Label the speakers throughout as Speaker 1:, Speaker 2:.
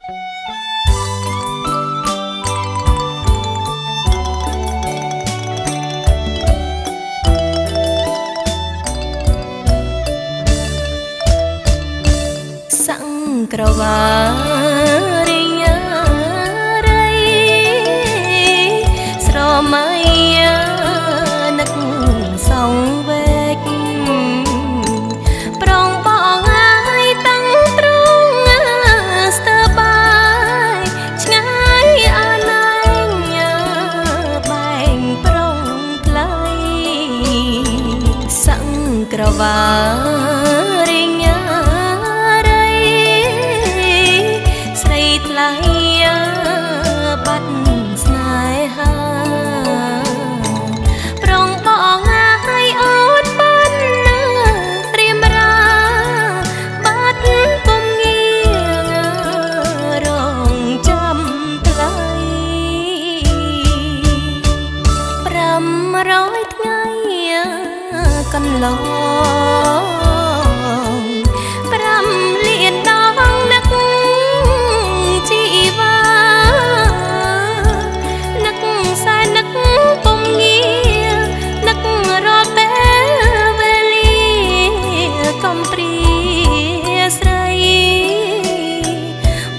Speaker 1: ក្រវារិញរៃស្រមៃនឹកសងវែកប្រងបងហើយតាំងត្រង់ស្ទើបាយឆ្ងាយអាណៃបែងប្រងថ្លៃសង្ក្រវាបាត់ស្នេហាប្រងបងហើយអូនបានណារៀមរាបាត់ពុំងារងចាំថ្លៃ500ថ្ងៃកន្លង5លានដងនឹកជីវាពុំងារនឹករកពេលវេលាកំព្រាស្រី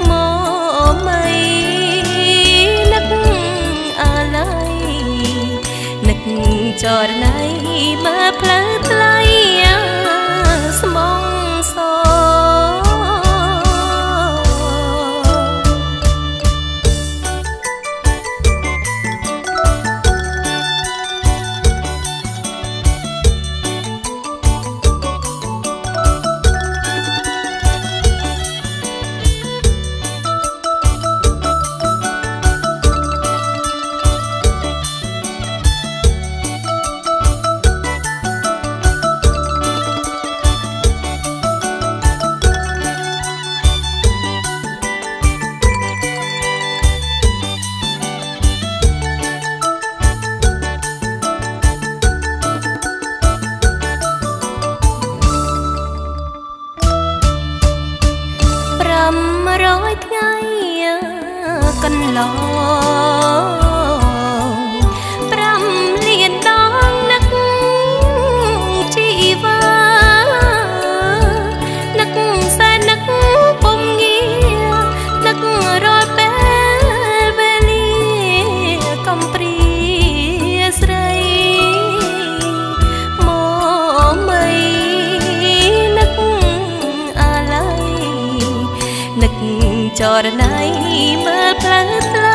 Speaker 1: មកមិននឹកអាឡ័យនឹកចរណៃមើលផ្លូវថ្លៃស្មងស500ថ្ងៃកន្លង5លានដងនឹកជីវានឹកសែននឹកពុំងារនឹករត់ពេលវេលាកំព្រាស្រីមកមិននឹកអាឡ័យនឹកចរណៃមើលផ្លូវថ្លៃ